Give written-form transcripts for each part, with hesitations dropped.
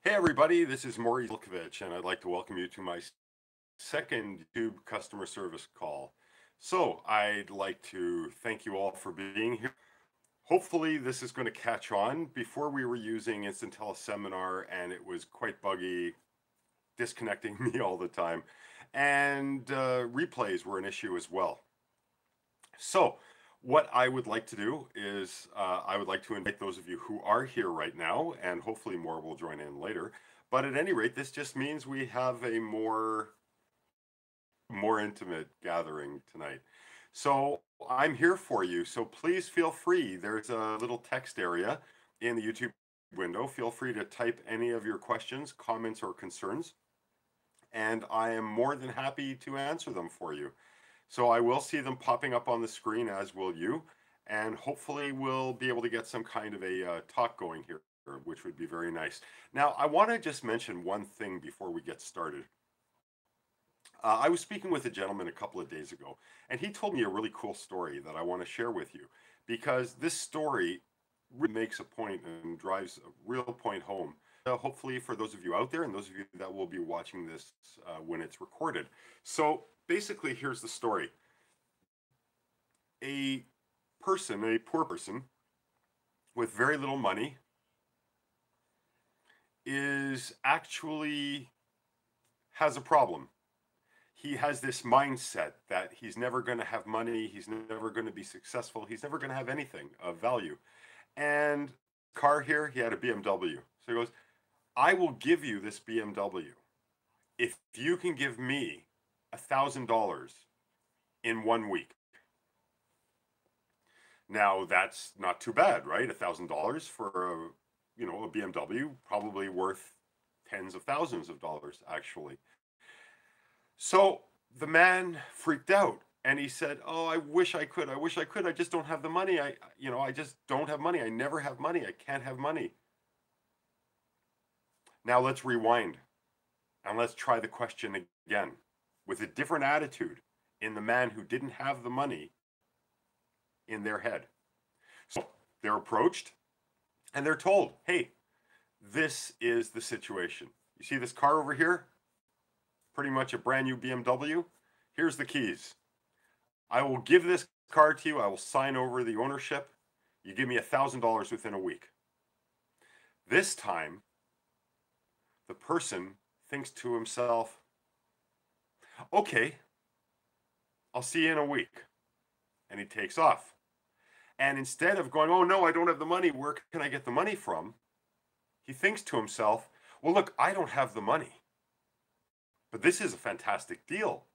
Hey everybody, this is Morry Method, and I'd like to welcome you to my second YouTube customer service call. So I'd like to thank you all for being here. Hopefully this is going to catch on. Before we were using Instant Teleseminar and it was quite buggy, disconnecting me all the time, and replays were an issue as well. So what I would like to do is I would like to invite those of you who are here right now, and hopefully more will join in later. But at any rate, this just means we have a more intimate gathering tonight. So I'm here for you. So please feel free. There's a little text area in the YouTube window. Feel free to type any of your questions, comments, or concerns, and I am more than happy to answer them for you. So I will see them popping up on the screen, as will you, and hopefully we'll be able to get some kind of a talk going here, which would be very nice. Now, I want to just mention one thing before we get started. I was speaking with a gentleman a couple of days ago, and he told me a really cool story that I want to share with you, because this story really makes a point and drives a real point home. Hopefully for those of you out there and those of you that will be watching this when it's recorded. So basically, here's the story. A poor person with very little money has a problem. He has this mindset that he's never going to have money, he's never going to be successful, he's never going to have anything of value. And car here, he had a BMW. So he goes, I will give you this BMW if you can give me $1,000 in 1 week. Now that's not too bad, right? $1,000 for a BMW, probably worth tens of thousands of dollars actually. So the man freaked out and he said, "Oh, I wish I could. I wish I could. I just don't have the money. I just don't have money. I never have money. I can't have money." Now let's rewind and let's try the question again with a different attitude in the man who didn't have the money in their head. So they're approached and they're told, "Hey, this is the situation. You see this car over here? Pretty much a brand new BMW. Here's the keys. I will give this car to you. I will sign over the ownership. You give me $1,000 within a week." This time, the person thinks to himself, "Okay, I'll see you in a week." And he takes off. And instead of going, "Oh no, I don't have the money. Where can I get the money from?" He thinks to himself, "Well, look, I don't have the money, but this is a fantastic deal.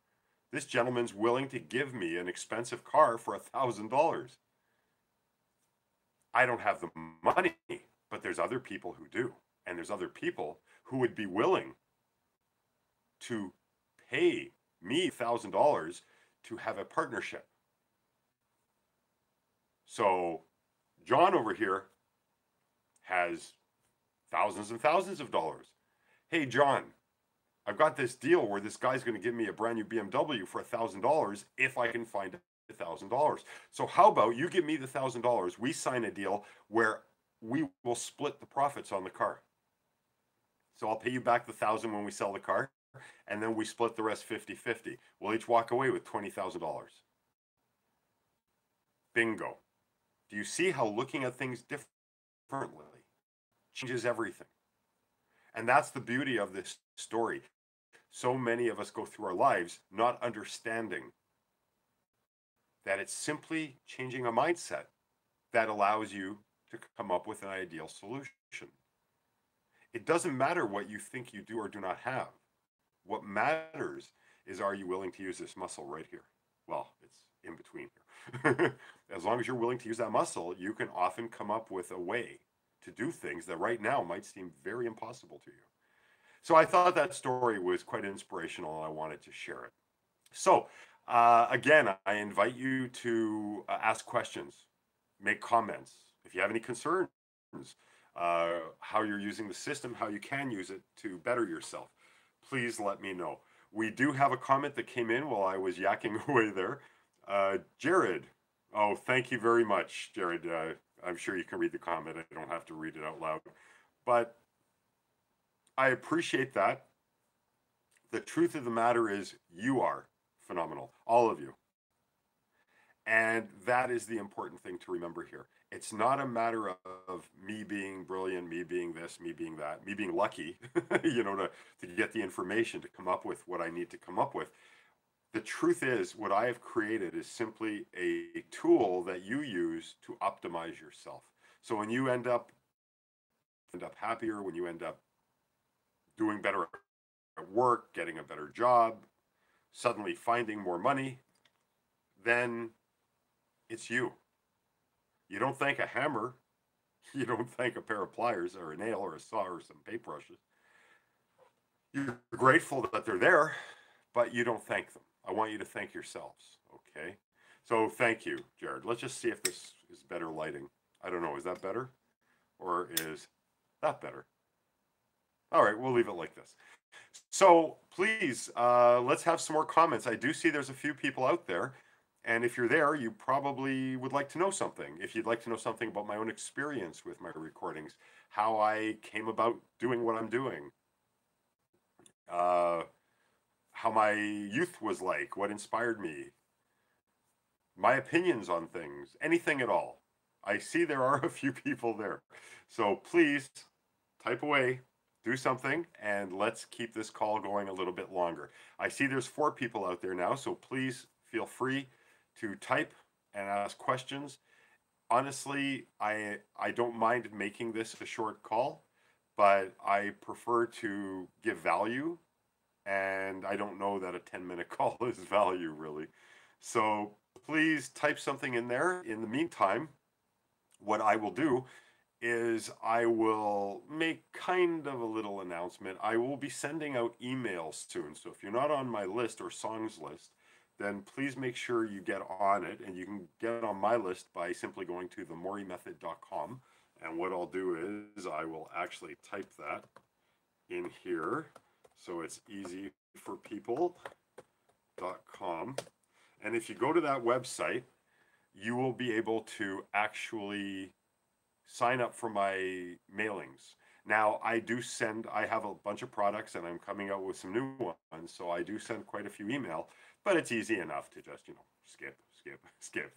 This gentleman's willing to give me an expensive car for $1,000. I don't have the money, but there's other people who do. And there's other people who would be willing to pay me $1,000 to have a partnership." So John over here has thousands and thousands of dollars. "Hey, John, I've got this deal where this guy's going to give me a brand new BMW for $1,000 if I can find $1,000. So how about you give me the $1,000? We sign a deal where we will split the profits on the car. So I'll pay you back the $1,000 when we sell the car, and then we split the rest 50-50. We'll each walk away with $20,000. Bingo. Do you see how looking at things differently changes everything? And that's the beauty of this story. So many of us go through our lives not understanding that it's simply changing a mindset that allows you to come up with an ideal solution. It doesn't matter what you think you do or do not have. What matters is, are you willing to use this muscle right here? Well, it's in between here. As long as you're willing to use that muscle, you can often come up with a way to do things that right now might seem very impossible to you. So I thought that story was quite inspirational and I wanted to share it. So again, I invite you to ask questions, make comments. If you have any concerns, how you're using the system, how you can use it to better yourself, please let me know. We do have a comment that came in while I was yakking away there. Jared, oh, thank you very much, Jared. I'm sure you can read the comment. I don't have to read it out loud. But I appreciate that. The truth of the matter is you are phenomenal, all of you. And that is the important thing to remember here. It's not a matter of me being brilliant, me being this, me being that, me being lucky, to get the information to come up with what I need to come up with. The truth is, what I have created is simply a tool that you use to optimize yourself. So when you end up happier, when you end up doing better at work, getting a better job, suddenly finding more money, then it's you. You don't thank a hammer. You don't thank a pair of pliers or a nail or a saw or some paintbrushes. You're grateful that they're there, but you don't thank them. I want you to thank yourselves, okay? So thank you, Jared. Let's just see if this is better lighting. I don't know, is that better? Or is that better? All right, we'll leave it like this. So please, let's have some more comments. I do see there's a few people out there. And if you're there, you probably would like to know something. If you'd like to know something about my own experience with my recordings, how I came about doing what I'm doing, how my youth was like, what inspired me, my opinions on things, anything at all. I see there are a few people there. So please type away, do something, and let's keep this call going a little bit longer. I see there's 4 people out there now, so please feel free to type and ask questions. Honestly, I don't mind making this a short call, but I prefer to give value, and I don't know that a 10-minute call is value, really. So please type something in there. In the meantime, what I will do is I will make kind of a little announcement. I will be sending out emails soon. So if you're not on my list or songs list, then please make sure you get on it. And you can get on my list by simply going to themorrymethod.com. And what I'll do is I will actually type that in here so it's easy for people.com. And if you go to that website, you will be able to actually sign up for my mailings. Now, I have a bunch of products and I'm coming out with some new ones, so I do send quite a few email, but it's easy enough to just, skip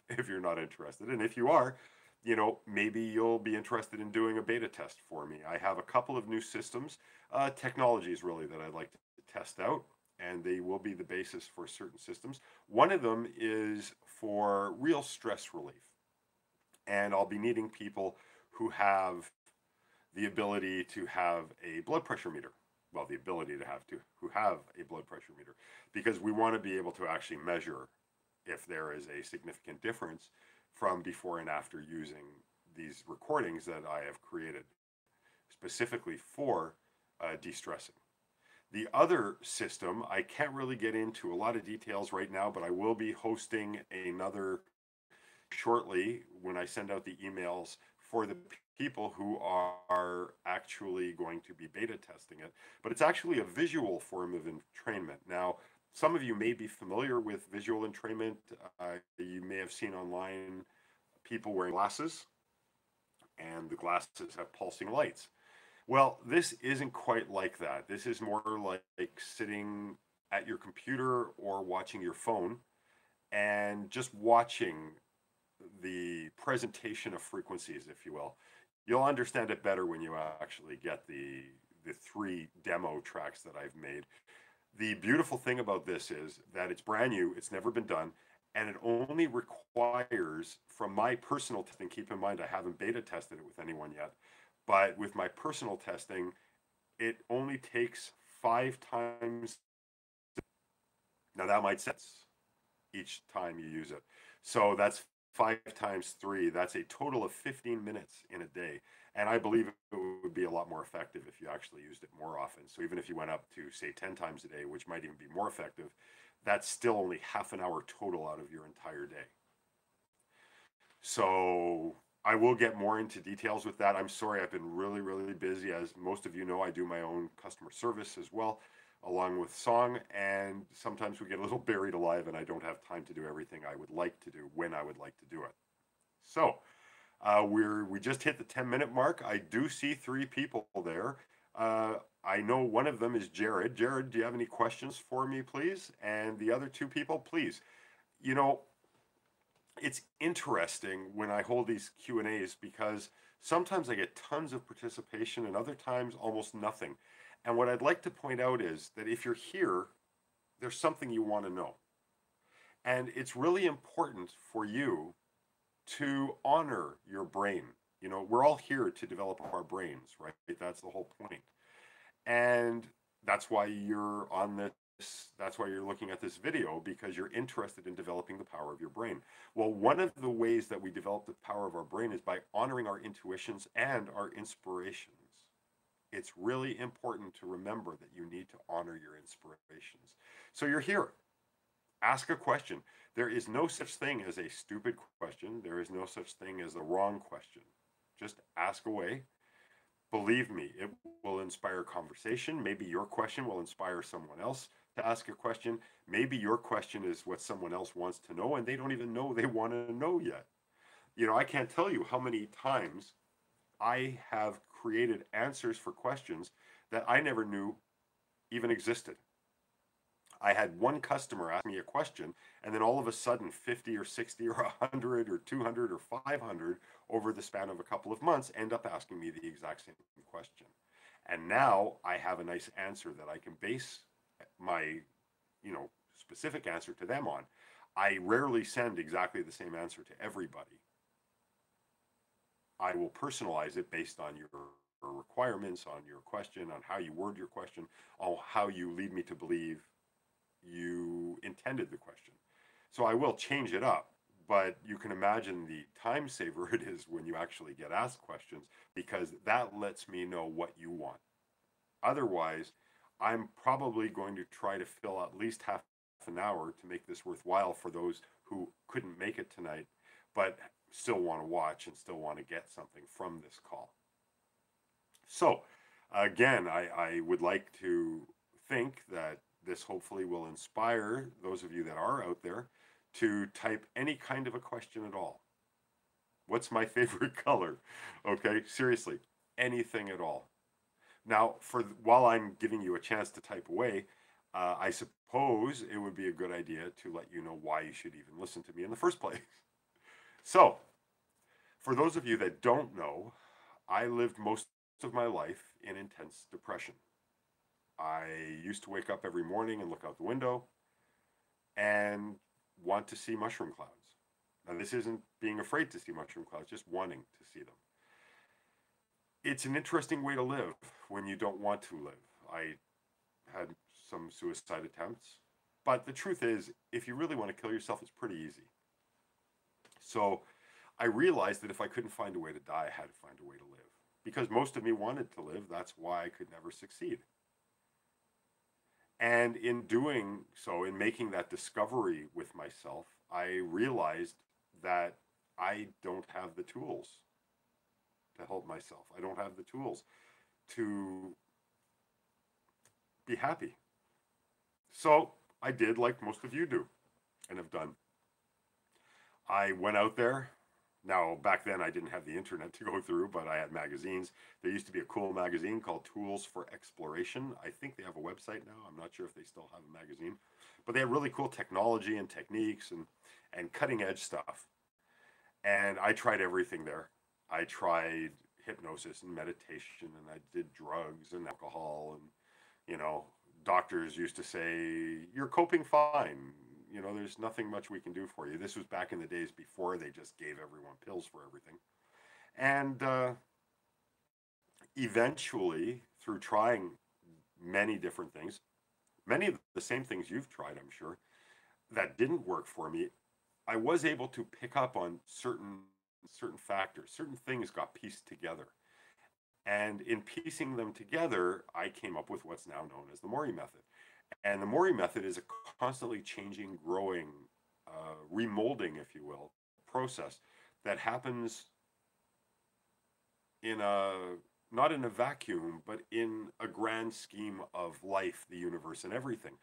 if you're not interested. And if you are, maybe you'll be interested in doing a beta test for me. I have a couple of new systems, technologies really, that I'd like to test out, and they will be the basis for certain systems. One of them is for real stress relief. And I'll be needing people who have the ability to have a blood pressure meter. Well, who have a blood pressure meter, because we want to be able to actually measure if there is a significant difference from before and after using these recordings that I have created specifically for de-stressing. The other system, I can't really get into a lot of details right now, but I will be hosting another shortly when I send out the emails for the people who are actually going to be beta testing it. But it's actually a visual form of entrainment. Now, some of you may be familiar with visual entrainment. You may have seen online people wearing glasses, and the glasses have pulsing lights. Well, this isn't quite like that. This is more like sitting at your computer or watching your phone and just watching the presentation of frequencies, if you will. You'll understand it better when you actually get the 3 demo tracks that I've made. The beautiful thing about this is that it's brand new, it's never been done, and it only requires, from my personal testing, keep in mind I haven't beta tested it with anyone yet, but with my personal testing, it only takes 5 times. Now that might sense each time you use it. So that's 5 times 3. That's a total of 15 minutes in a day. And I believe it would be a lot more effective if you actually used it more often. So even if you went up to, say, 10 times a day, which might even be more effective, that's still only half an hour total out of your entire day. So I will get more into details with that. I'm sorry, I've been really, really busy. As most of you know, I do my own customer service as well, along with song, and sometimes we get a little buried alive and I don't have time to do everything I would like to do when I would like to do it. So we just hit the 10-minute mark. I do see 3 people there. I I know one of them is Jared. Jared, do you have any questions for me, please? And the other two people, please. You know, it's interesting when I hold these Q&As because sometimes I get tons of participation and other times almost nothing. And what I'd like to point out is that if you're here, there's something you want to know. And it's really important for you to honor your brain. You know, we're all here to develop our brains, right? That's the whole point. And that's why you're on this, that's why you're looking at this video, because you're interested in developing the power of your brain. Well, one of the ways that we develop the power of our brain is by honoring our intuitions and our inspirations. It's really important to remember that you need to honor your inspirations. So you're here. Ask a question. There is no such thing as a stupid question. There is no such thing as a wrong question. Just ask away. Believe me, it will inspire conversation. Maybe your question will inspire someone else to ask a question. Maybe your question is what someone else wants to know and they don't even know they want to know yet. You know, I can't tell you how many times I have created answers for questions that I never knew even existed. I had one customer ask me a question, and then all of a sudden 50 or 60 or 100 or 200 or 500 over the span of a couple of months end up asking me the exact same question. And now I have a nice answer that I can base my, specific answer to them on. I rarely send exactly the same answer to everybody. I will personalize it based on your requirements, on your question, on how you word your question, on how you lead me to believe you intended the question. So I will change it up, but you can imagine the time saver it is when you actually get asked questions, because that lets me know what you want. Otherwise, I'm probably going to try to fill at least half an hour to make this worthwhile for those who couldn't make it tonight, but still want to watch and still want to get something from this call. So again, I would like to think that this hopefully will inspire those of you that are out there to type any kind of a question at all. What's my favorite color? Okay, seriously, anything at all. Now, while I'm giving you a chance to type away, I suppose it would be a good idea to let you know why you should even listen to me in the first place. So, for those of you that don't know, I lived most of my life in intense depression. I used to wake up every morning and look out the window and want to see mushroom clouds. Now, this isn't being afraid to see mushroom clouds, just wanting to see them. It's an interesting way to live when you don't want to live. I had some suicide attempts, but the truth is, if you really want to kill yourself, it's pretty easy. So I realized that if I couldn't find a way to die, I had to find a way to live. Because most of me wanted to live, that's why I could never succeed. And in doing so, in making that discovery with myself, I realized that I don't have the tools to help myself. I don't have the tools to be happy. So I did like most of you do and have done. I went out there. Now, back then, I didn't have the internet to go through, but I had magazines. There used to be a cool magazine called Tools for Exploration. I think they have a website now. I'm not sure if they still have a magazine. But they had really cool technology and techniques and cutting-edge stuff. And I tried everything there. I tried hypnosis and meditation, and I did drugs and alcohol. And, doctors used to say, you're coping fine. There's nothing much we can do for you. This was back in the days before they just gave everyone pills for everything. And eventually, through trying many different things, many of the same things you've tried, I'm sure, that didn't work for me, I was able to pick up on certain factors. Certain things got pieced together. And in piecing them together, I came up with what's now known as the Morry Method. And the Morry Method is a constantly changing, growing, remolding, if you will, process that happens not in a vacuum, but in a grand scheme of life, the universe, and everything.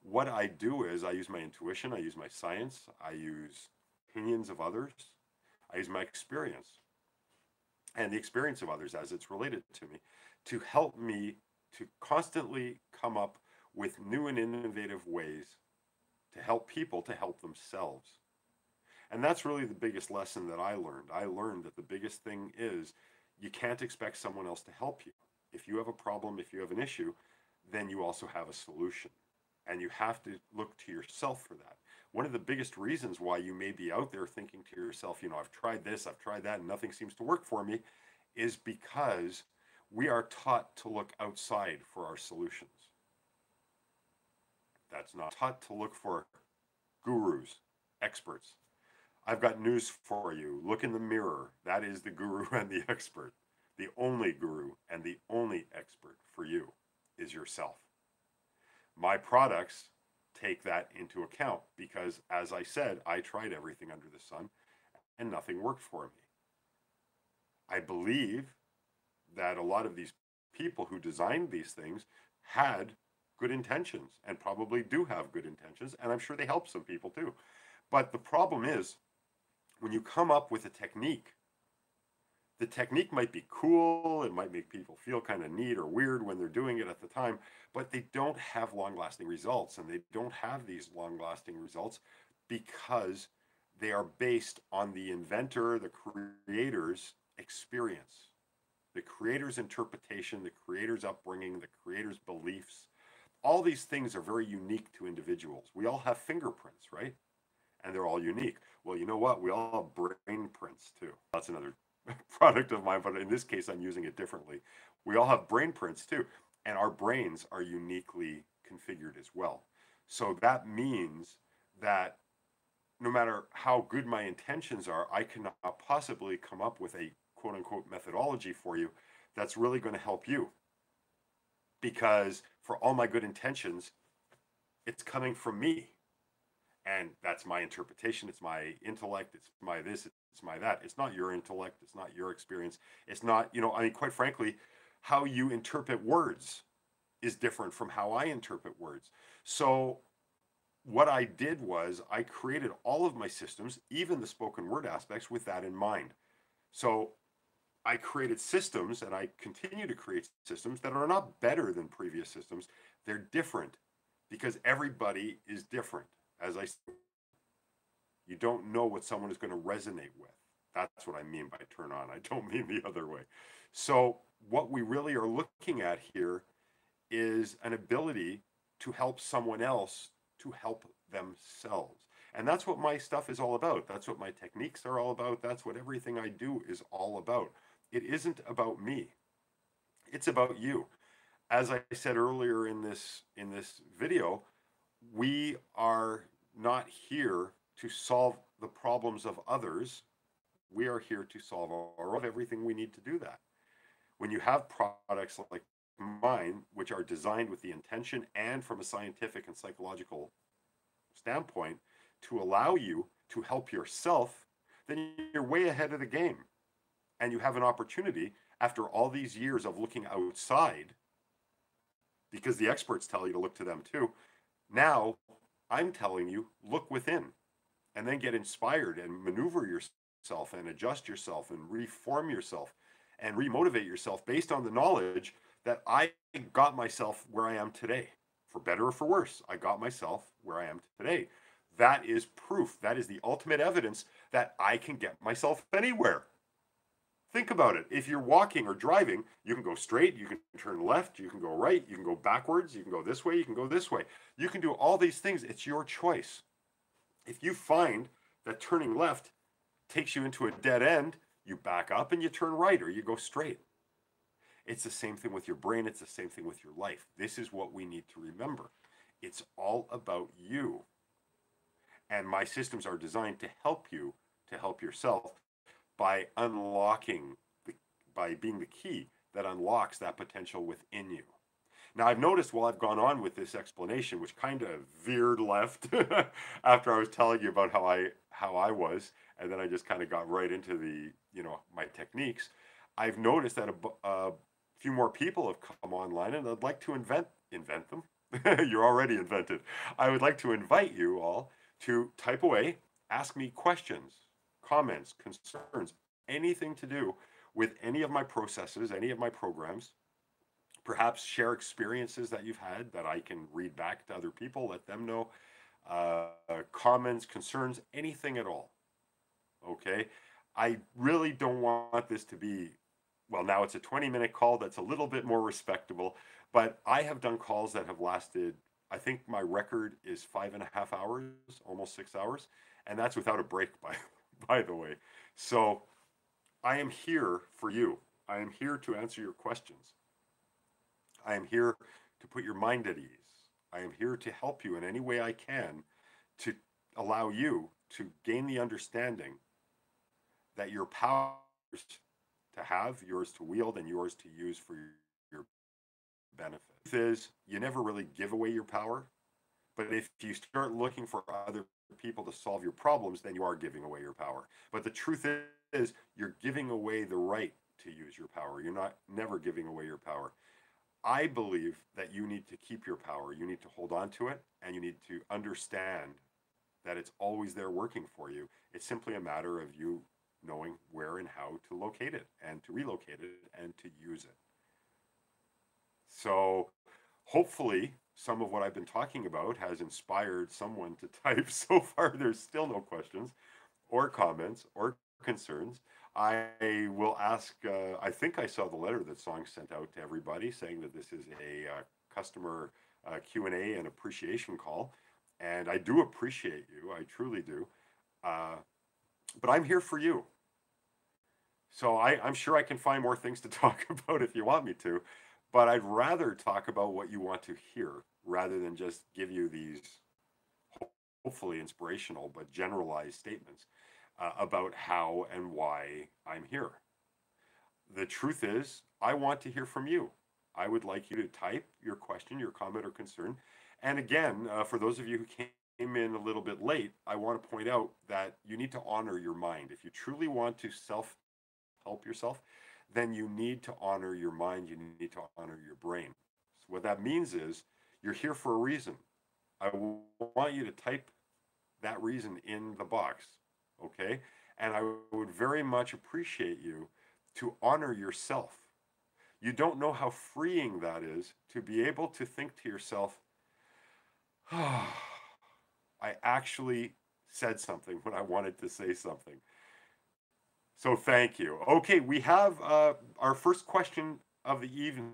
What I do is I use my intuition, I use my science, I use opinions of others, I use my experience and the experience of others as it's related to me to help me to constantly come up with new and innovative ways to help people to help themselves. And that's really the biggest lesson that I learned. I learned that the biggest thing is you can't expect someone else to help you. If you have a problem, if you have an issue, then you also have a solution. And you have to look to yourself for that. One of the biggest reasons why you may be out there thinking to yourself, you know, I've tried this, I've tried that, and nothing seems to work for me, is because we are taught to look outside for our solutions. That's not taught to look for gurus, experts. I've got news for you. Look in the mirror. That is the guru and the expert. The only guru and the only expert for you is yourself. My products take that into account because, as I said, I tried everything under the sun and nothing worked for me. I believe that a lot of these people who designed these things had good intentions and probably do have good intentions, and I'm sure they help some people too. But the problem is, when you come up with a technique, the technique might be cool, it might make people feel kind of neat or weird when they're doing it at the time, but they don't have long-lasting results, and they don't have these long-lasting results because they are based on the inventor, the creator's experience, the creator's interpretation, the creator's upbringing, the creator's beliefs. All these things are very unique to individuals. We all have fingerprints, right? And they're all unique. Well, you know what? We all have brain prints too. That's another product of mine, but in this case, I'm using it differently. We all have brain prints too, and our brains are uniquely configured as well. So that means that no matter how good my intentions are, I cannot possibly come up with a quote unquote methodology for you that's really going to help you. Because for all my good intentions, it's coming from me. And that's my interpretation. It's my intellect. It's my this. It's my that. It's not your intellect. It's not your experience. It's not, you know, I mean, quite frankly, how you interpret words is different from how I interpret words. So what I did was I created all of my systems, even the spoken word aspects, with that in mind. So I created systems, and I continue to create systems that are not better than previous systems. They're different because everybody is different. As I said, you don't know what someone is going to resonate with. That's what I mean by turn on. I don't mean the other way. So what we really are looking at here is an ability to help someone else to help themselves. And that's what my stuff is all about. That's what my techniques are all about. That's what everything I do is all about. It isn't about me. It's about you. As I said earlier in this video, we are not here to solve the problems of others. We are here to solve our own, everything we need to do that. When you have products like mine, which are designed with the intention and from a scientific and psychological standpoint to allow you to help yourself, then you're way ahead of the game. And you have an opportunity after all these years of looking outside, because the experts tell you to look to them too. Now, I'm telling you, look within and then get inspired and maneuver yourself and adjust yourself and reform yourself and remotivate yourself based on the knowledge that I got myself where I am today. For better or for worse, I got myself where I am today. That is proof. That is the ultimate evidence that I can get myself anywhere. Think about it. If you're walking or driving, you can go straight, you can turn left, you can go right, you can go backwards, you can go this way, you can go this way. You can do all these things. It's your choice. If you find that turning left takes you into a dead end, you back up and you turn right or you go straight. It's the same thing with your brain. It's the same thing with your life. This is what we need to remember. It's all about you. And my systems are designed to help you, to help yourself, by unlocking, by being the key that unlocks that potential within you. Now, I've noticed while I've gone on with this explanation, which kind of veered left after I was telling you about how I was, and then I just kind of got right into the, my techniques. I've noticed that a few more people have come online, and I'd like to invent them. You're already invented. I would like to invite you all to type away, ask me questions, comments, concerns, anything to do with any of my processes, any of my programs, Perhaps share experiences that you've had that I can read back to other people, let them know. Comments, concerns, anything at all. Okay. I really don't want this to be, well, now it's a 20-minute call that's a little bit more respectable, but I have done calls that have lasted, I think my record is 5.5 hours, almost 6 hours, and that's without a break, by the way. So I am here for you. I am here to answer your questions. I am here to put your mind at ease. I am here to help you in any way I can to allow you to gain the understanding that your power is to have, yours to wield, and yours to use for your benefit. The truth is, you never really give away your power, but if you start looking for other people to solve your problems, then you are giving away your power. But the truth is, you're giving away the right to use your power. You're not never giving away your power. I believe that you need to keep your power. You need to hold on to it, and you need to understand that it's always there working for you. It's simply a matter of you knowing where and how to locate it and to relocate it and to use it. So hopefully some of what I've been talking about has inspired someone to type. So far, there's still no questions or comments or concerns. I will ask, I think I saw the letter that Song sent out to everybody saying that this is a customer Q&A and appreciation call. And I do appreciate you, I truly do. But I'm here for you. So I'm sure I can find more things to talk about if you want me to, but I'd rather talk about what you want to hear rather than just give you these hopefully inspirational but generalized statements about how and why I'm here. The truth is, I want to hear from you. I would like you to type your question, your comment, or concern. And again, for those of you who came in a little bit late, I want to point out that you need to honor your mind. If you truly want to help yourself, then you need to honor your mind. You need to honor your brain. So what that means is you're here for a reason. I want you to type that reason in the box, okay? And I would very much appreciate you to honor yourself. You don't know how freeing that is to be able to think to yourself, oh, I actually said something when I wanted to say something. So thank you. Okay, we have our first question of the evening.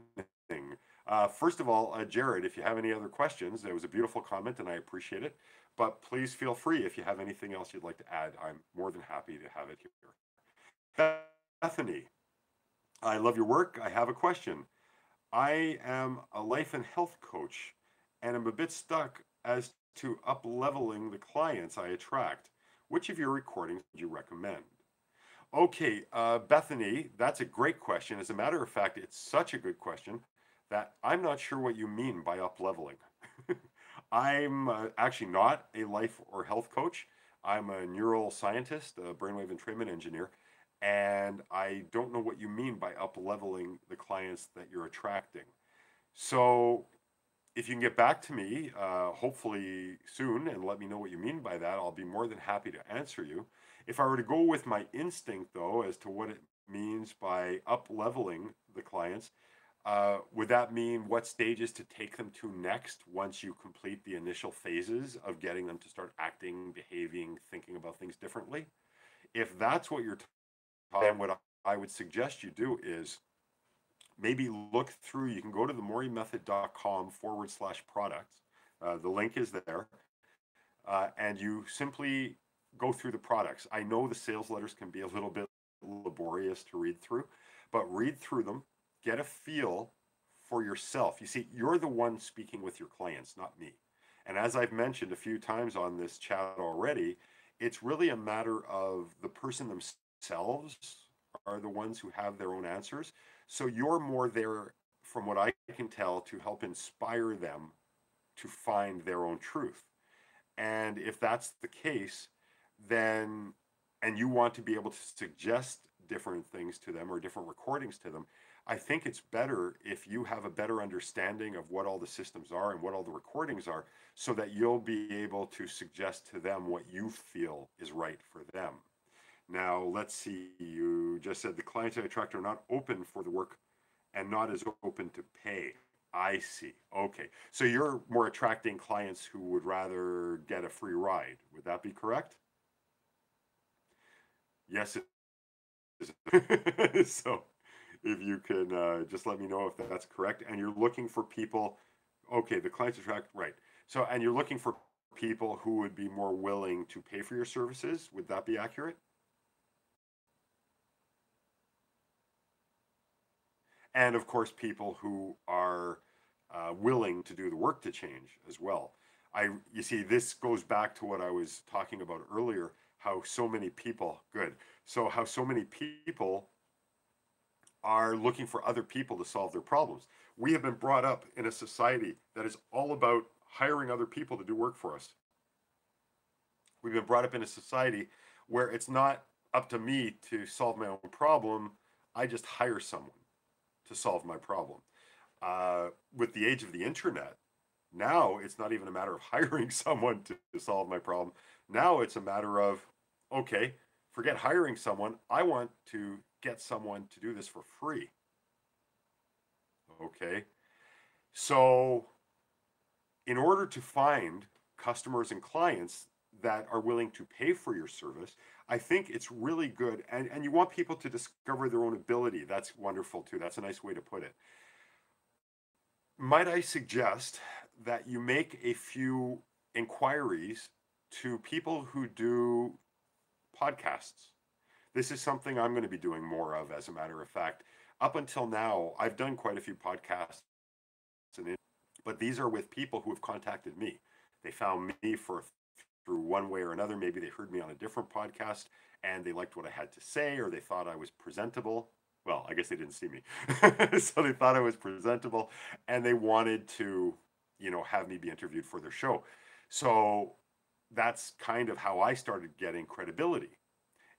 First of all, Jared, if you have any other questions, it was a beautiful comment and I appreciate it. But please feel free if you have anything else you'd like to add. I'm more than happy to have it here. Bethany, I love your work. I have a question. I am a life and health coach and I'm a bit stuck as to up-leveling the clients I attract. Which of your recordings would you recommend? Okay, Bethany, that's a great question. As a matter of fact, it's such a good question that I'm not sure what you mean by up-leveling. I'm actually not a life or health coach. I'm a neural scientist, a brainwave entrainment engineer, and I don't know what you mean by up-leveling the clients that you're attracting. So if you can get back to me, hopefully soon, and let me know what you mean by that, I'll be more than happy to answer you. If I were to go with my instinct, though, as to what it means by up-leveling the clients, would that mean what stages to take them to next once you complete the initial phases of getting them to start acting, behaving, thinking about things differently? If that's what you're talking, what I would suggest you do is maybe look through, you can go to the morrymethod.com/products. The link is there. And you simply go through the products. I know the sales letters can be a little bit laborious to read through, but read through them, get a feel for yourself. You see, you're the one speaking with your clients, not me. And as I've mentioned a few times on this chat already, it's really a matter of the person themselves are the ones who have their own answers. So you're more there, from what I can tell, to help inspire them to find their own truth. And if that's the case, then, and you want to be able to suggest different things to them or different recordings to them, I think it's better if you have a better understanding of what all the systems are and what all the recordings are, so that you'll be able to suggest to them what you feel is right for them. Now, let's see, you just said the clients I attract are not open for the work and not as open to pay. I see. Okay. So you're more attracting clients who would rather get a free ride. Would that be correct? Yes, it is. So if you can just let me know if that's correct. And you're looking for people, okay, the clients attract, right. So, and you're looking for people who would be more willing to pay for your services. Would that be accurate? And of course, people who are willing to do the work to change as well. You see, this goes back to what I was talking about earlier, how so many people, good. So how so many people are looking for other people to solve their problems. We have been brought up in a society that is all about hiring other people to do work for us. We've been brought up in a society where it's not up to me to solve my own problem. I just hire someone to solve my problem. With the age of the internet, now it's not even a matter of hiring someone to solve my problem. Now it's a matter of, okay, forget hiring someone. I want to get someone to do this for free. Okay. So, in order to find customers and clients that are willing to pay for your service, I think it's really good. And you want people to discover their own ability. That's wonderful too. That's a nice way to put it. Might I suggest that you make a few inquiries to people who do podcasts? This is something I'm going to be doing more of, as a matter of fact. Up until now, I've done quite a few podcasts, but these are with people who have contacted me. They found me through one way or another. Maybe they heard me on a different podcast and they liked what I had to say, or they thought I was presentable. Well, I guess they didn't see me. So they thought I was presentable and they wanted to, have me be interviewed for their show. So that's kind of how I started getting credibility.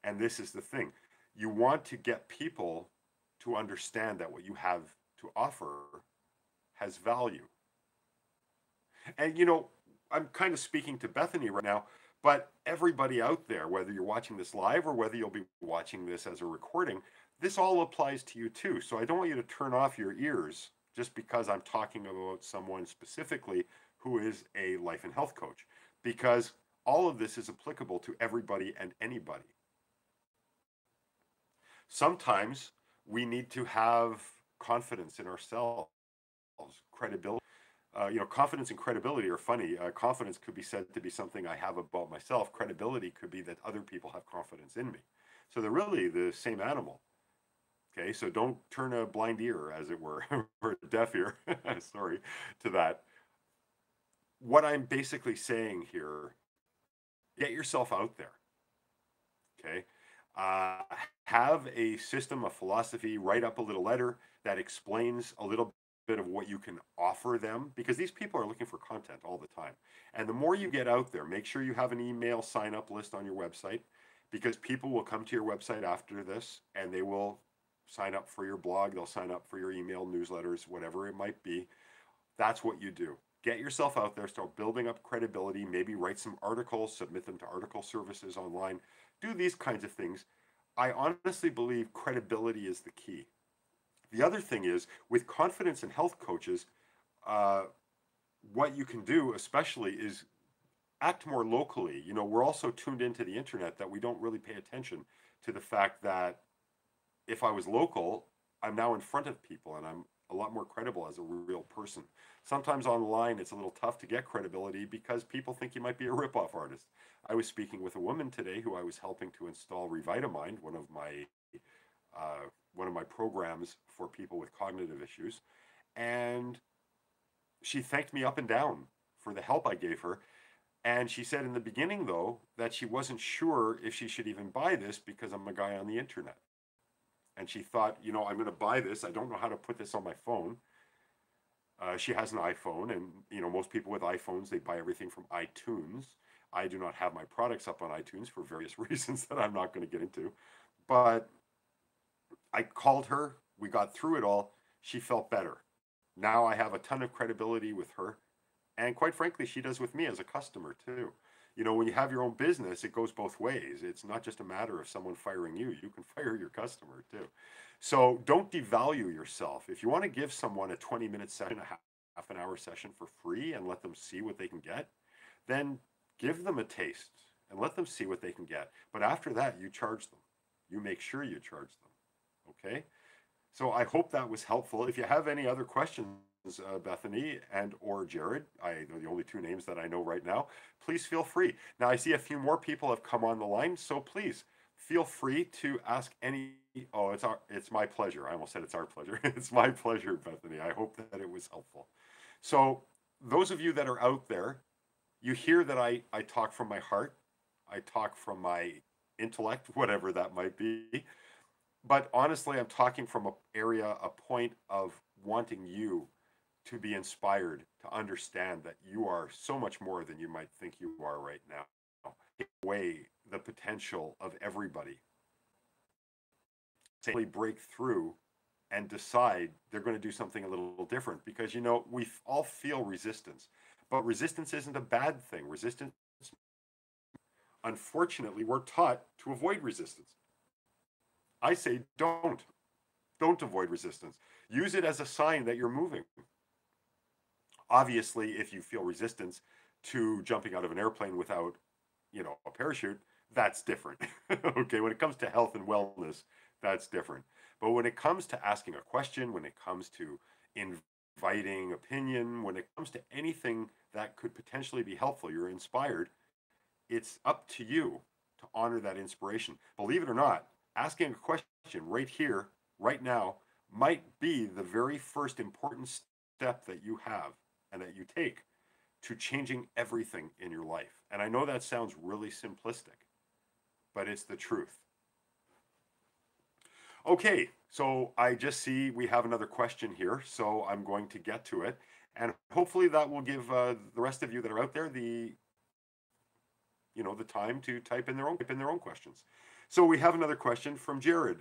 And this is the thing. You want to get people to understand that what you have to offer has value. And I'm kind of speaking to Bethany right now, but everybody out there, whether you're watching this live or whether you'll be watching this as a recording, this all applies to you too. So I don't want you to turn off your ears just because I'm talking about someone specifically who is a life and health coach, because all of this is applicable to everybody and anybody. Sometimes we need to have confidence in ourselves, credibility. Confidence and credibility are funny. Confidence could be said to be something I have about myself. Credibility could be that other people have confidence in me. So they're really the same animal. Okay, so don't turn a blind ear, as it were, or a deaf ear, sorry, to that. What I'm basically saying here, get yourself out there. Okay, uh, have a system, a philosophy, write up a little letter that explains a little bit of what you can offer them, because these people are looking for content all the time. And the more you get out there, make sure you have an email sign up list on your website, because people will come to your website after this and they will sign up for your blog, they'll sign up for your email newsletters, whatever it might be. That's what you do. Get yourself out there, start building up credibility, maybe write some articles, submit them to article services online, do these kinds of things. I honestly believe credibility is the key. The other thing is, with confidence and health coaches, uh, what you can do especially is act more locally. We're also tuned into the internet that we don't really pay attention to the fact that if I was local, I'm now in front of people and I'm a lot more credible as a real person. Sometimes online it's a little tough to get credibility because people think you might be a ripoff artist. I was speaking with a woman today who I was helping to install Revitamind, one of my programs for people with cognitive issues, and she thanked me up and down for the help I gave her. And she said in the beginning, though, that she wasn't sure if she should even buy this because I'm a guy on the internet. And she thought, I'm going to buy this. I don't know how to put this on my phone. She has an iPhone, and most people with iPhones, they buy everything from iTunes. I do not have my products up on iTunes for various reasons that I'm not going to get into. But I called her. We got through it all. She felt better. Now I have a ton of credibility with her. And quite frankly, she does with me as a customer too. You know, when you have your own business, it goes both ways. It's not just a matter of someone firing you, you can fire your customer too. So don't devalue yourself. If you want to give someone a 20-minute session, a half an hour session for free and let them see what they can get, then give them a taste and let them see what they can get. But after that, you charge them. You make sure you charge them. Okay? So I hope that was helpful. If you have any other questions, Bethany and or Jared, I know the only two names that I know right now, please feel free. Now I see a few more people have come on the line, so please feel free to ask any. Oh, it's my pleasure. I almost said it's our pleasure. It's my pleasure, Bethany. I hope that it was helpful. So those of you that are out there, you hear that I talk from my heart. I talk from my intellect, whatever that might be. But honestly, I'm talking from an area, a point of wanting you to be inspired, to understand that you are so much more than you might think you are right now. Take away the potential of everybody. Simply break through and decide they're going to do something a little different, because you know we all feel resistance, but resistance isn't a bad thing. Resistance, unfortunately, we're taught to avoid resistance. I say don't avoid resistance. Use it as a sign that you're moving. Obviously, if you feel resistance to jumping out of an airplane without, you know, a parachute, that's different. Okay, when it comes to health and wellness, that's different. But when it comes to asking a question, when it comes to inviting opinion, when it comes to anything that could potentially be helpful, you're inspired, it's up to you to honor that inspiration. Believe it or not, asking a question right here, right now, might be the very first important step that you have and that you take to changing everything in your life. And I know that sounds really simplistic, but it's the truth. Okay, so I just see we have another question here, so I'm going to get to it. And hopefully that will give the rest of you that are out there the the time to type in their own questions. So we have another question from Jared.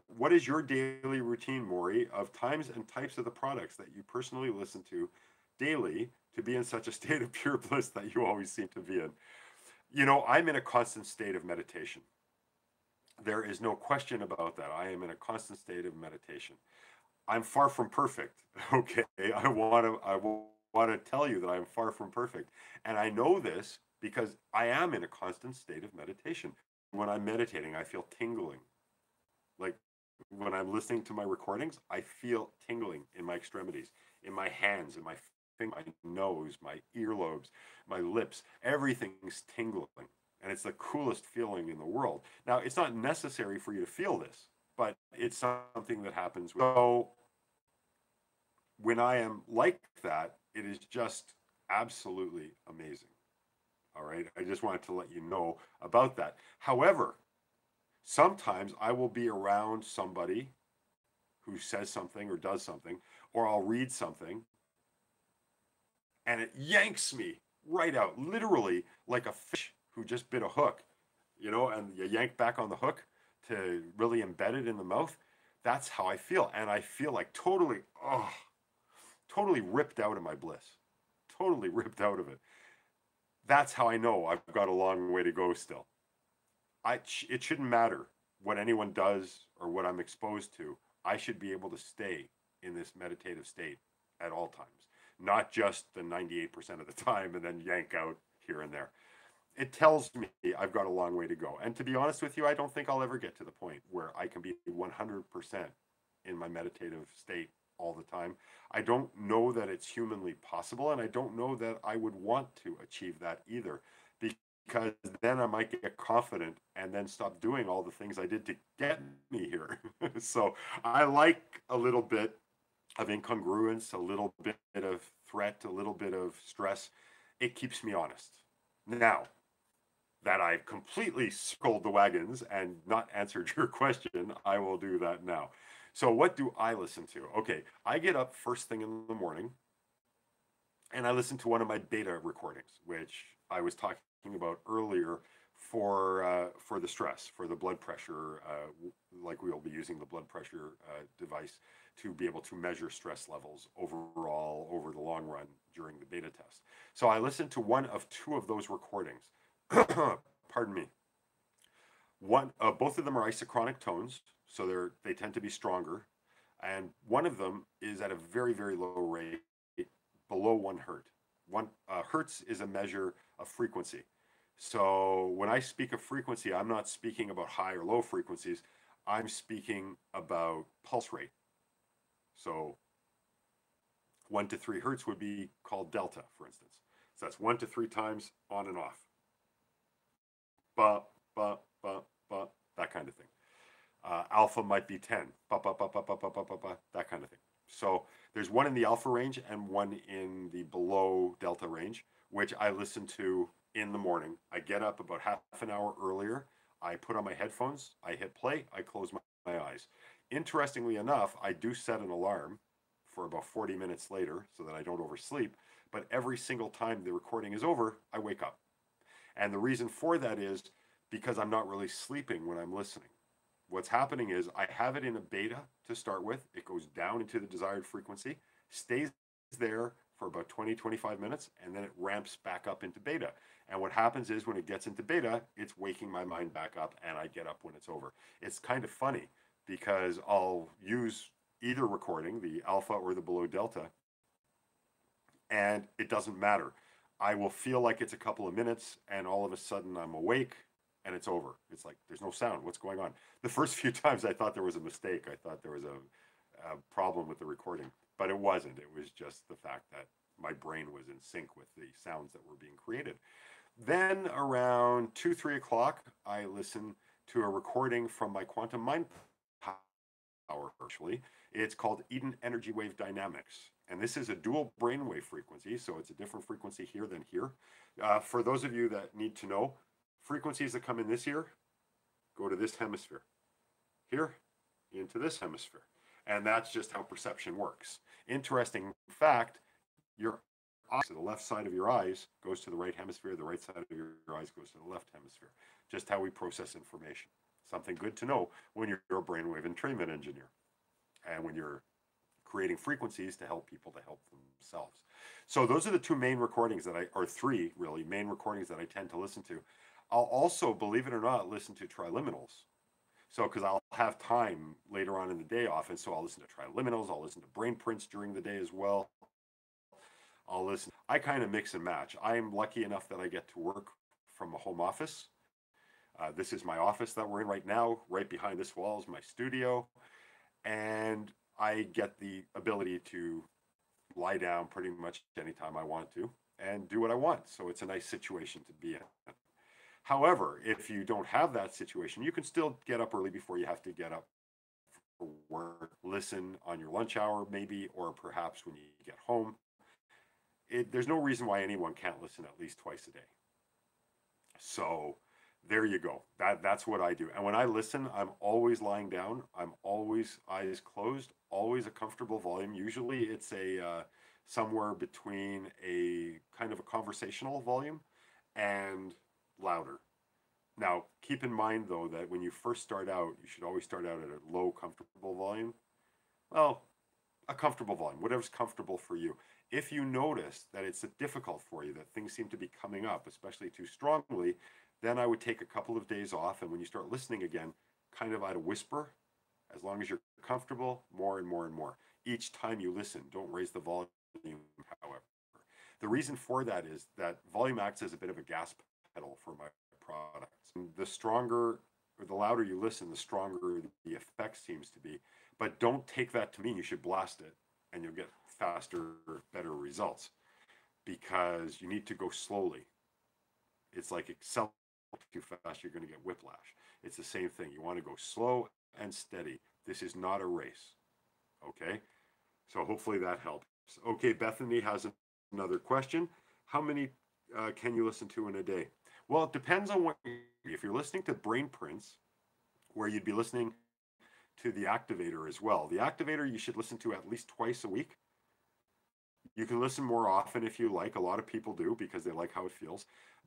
What is your daily routine, Morry, of times and types of the products that you personally listen to daily to be in such a state of pure bliss that you always seem to be in? You know, I'm in a constant state of meditation. There is no question about that. I am in a constant state of meditation. I'm far from perfect. Okay, I want to tell you that I'm far from perfect, and I know this because I am in a constant state of meditation. When I'm meditating, I feel tingling. Like when I'm listening to my recordings, I feel tingling in my extremities, in my hands, in my fingers, my nose, my earlobes, my lips. Everything's tingling, and it's the coolest feeling in the world. Now, it's not necessary for you to feel this, but it's something that happens. So when I am like that, it is just absolutely amazing. All right. I just wanted to let you know about that. However, sometimes I will be around somebody who says something or does something, or I'll read something and it yanks me right out, literally like a fish who just bit a hook, and you yank back on the hook to really embed it in the mouth. That's how I feel. And I feel like totally ripped out of my bliss, totally ripped out of it. That's how I know I've got a long way to go still. It shouldn't matter what anyone does or what I'm exposed to. I should be able to stay in this meditative state at all times, not just the 98% of the time and then yank out here and there. It tells me I've got a long way to go. And to be honest with you, I don't think I'll ever get to the point where I can be 100% in my meditative state all the time. I don't know that it's humanly possible, and I don't know that I would want to achieve that either, because then I might get confident and then stop doing all the things I did to get me here. So I like a little bit of incongruence, a little bit of threat, a little bit of stress. It keeps me honest. Now that I've completely circled the wagons and not answered your question, I will do that now. So what do I listen to? Okay, I get up first thing in the morning and I listen to one of my beta recordings, which I was talking about earlier for the stress, for the blood pressure, like we'll be using the blood pressure device to be able to measure stress levels overall over the long run during the beta test. So I listened to one of two of those recordings. Pardon me. Both of them are isochronic tones, so they tend to be stronger, and one of them is at a very very low rate, below 1 hertz. 1 hertz is a measure of frequency. So when I speak of frequency, I'm not speaking about high or low frequencies. I'm speaking about pulse rate. So 1 to 3 hertz would be called delta, for instance. So that's 1 to 3 times on and off. Ba, ba, ba, ba, that kind of thing. Alpha might be 10, ba, ba, ba, ba, ba, ba, ba, ba, ba, that kind of thing. So there's one in the alpha range and one in the below delta range, which I listen to in the morning. I get up about half an hour earlier. I put on my headphones, I hit play, I close my eyes. Interestingly enough, I do set an alarm for about 40 minutes later so that I don't oversleep. But every single time the recording is over, I wake up. And the reason for that is because I'm not really sleeping when I'm listening. What's happening is I have it in a beta to start with. It goes down into the desired frequency, stays there for about 20-25 minutes, and then it ramps back up into beta. And what happens is when it gets into beta, it's waking my mind back up, and I get up when it's over. It's kind of funny because I'll use either recording, the alpha or the below delta, and it doesn't matter. I will feel like it's a couple of minutes, and all of a sudden I'm awake, and it's over. It's like there's no sound. What's going on? The first few times I thought there was a mistake. I thought there was a problem with the recording, but it wasn't. It was just the fact that my brain was in sync with the sounds that were being created. Then around 2-3 o'clock, I listen to a recording from my quantum mind power virtually. It's called Eden Energy Wave Dynamics. And this is a dual brainwave frequency, so it's a different frequency here than here. For those of you that need to know, frequencies that come in this ear go to this hemisphere. Here, into this hemisphere. And that's just how perception works. Interesting fact, your eyes, the left side of your eyes goes to the right hemisphere, the right side of your eyes goes to the left hemisphere. Just how we process information. Something good to know when you're a brainwave entrainment engineer and when you're creating frequencies to help people to help themselves. So those are the two main recordings that or three really main recordings that I tend to listen to. I'll also, believe it or not, listen to triliminals. So, because I'll have time later on in the day often, so I'll listen to triliminals, I'll listen to brain prints during the day as well. I kind of mix and match. I'm lucky enough that I get to work from a home office. This is my office that we're in right now. Right behind this wall is my studio. And I get the ability to lie down pretty much anytime I want to and do what I want. So it's a nice situation to be in. However, if you don't have that situation, you can still get up early before you have to get up for work, listen on your lunch hour maybe, or perhaps when you get home. There's no reason why anyone can't listen at least twice a day. So there you go. That's what I do. And when I listen, I'm always lying down. I'm always eyes closed, always a comfortable volume. Usually it's somewhere between a kind of a conversational volume and louder. Now, keep in mind though that when you first start out, you should always start out at a low, comfortable volume. Well, a comfortable volume, whatever's comfortable for you. If you notice that it's difficult for you, that things seem to be coming up, especially too strongly, then I would take a couple of days off. And when you start listening again, kind of at a whisper, as long as you're comfortable, more and more and more. Each time you listen, don't raise the volume, however. The reason for that is that volume acts as a bit of a gas pedal for my products. And the stronger or the louder you listen, the stronger the effect seems to be. But don't take that to mean you should blast it and you'll get faster, better results, because you need to go slowly. It's like accelerate too fast, you're going to get whiplash. It's the same thing. You want to go slow and steady. This is not a race. Okay? So hopefully that helps. Okay, Bethany has another question. How many can you listen to in a day? Well, it depends on what. If you're listening to brain prints, where you'd be listening to the activator as well. The activator you should listen to at least twice a week. You can listen more often if you like. A lot of people do because they like how it feels.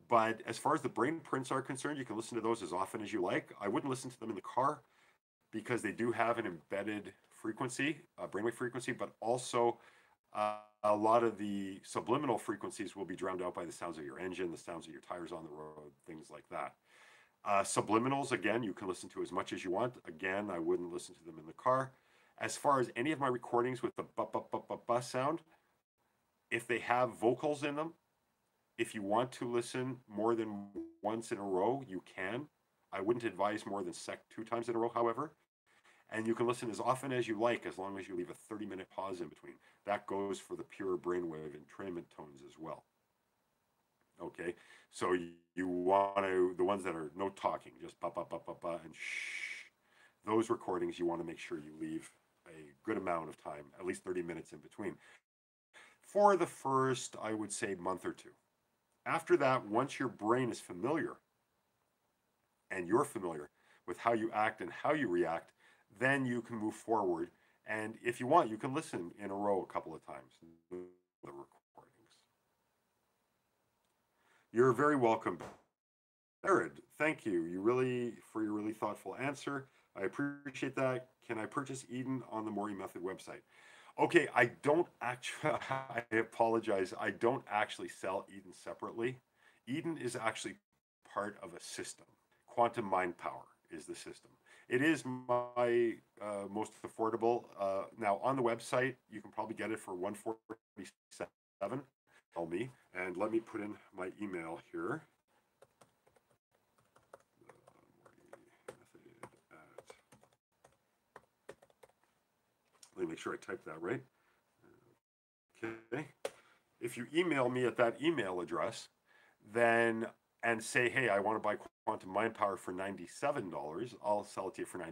But as far as the brain prints are concerned, you can listen to those as often as you like. I wouldn't listen to them in the car because they do have an embedded frequency, a brainwave frequency, but also A lot of the subliminal frequencies will be drowned out by the sounds of your engine, the sounds of your tires on the road, things like that. Subliminals, again, you can listen to as much as you want. Again, I wouldn't listen to them in the car. As far as any of my recordings with the ba sound, if they have vocals in them, if you want to listen more than once in a row, you can. I wouldn't advise more than 2 times in a row, however. And you can listen as often as you like, as long as you leave a 30-minute pause in between. That goes for the pure brainwave entrainment tones as well. Okay, so you want to, the ones that are no talking, just ba ba ba ba ba and shh. Those recordings, you want to make sure you leave a good amount of time, at least 30 minutes in between, for the first, I would say, month or two. After that, once your brain is familiar and you're familiar with how you act and how you react, then you can move forward. And if you want, you can listen in a row a couple of times, the recordings. You're very welcome. Jared, thank you. For your really thoughtful answer. I appreciate that. Can I purchase Eden on the Morry Method website? Okay, I don't actually, I apologize. I don't actually sell Eden separately. Eden is actually part of a system. Quantum Mind Power is the system. It is my most affordable. Now on the website, you can probably get it for $147. Tell me, and let me put in my email here. Let me make sure I type that right. Okay. If you email me at that email address, then and say, hey, I want to buy Quantum Mind Power for $97, I'll sell it to you for $97.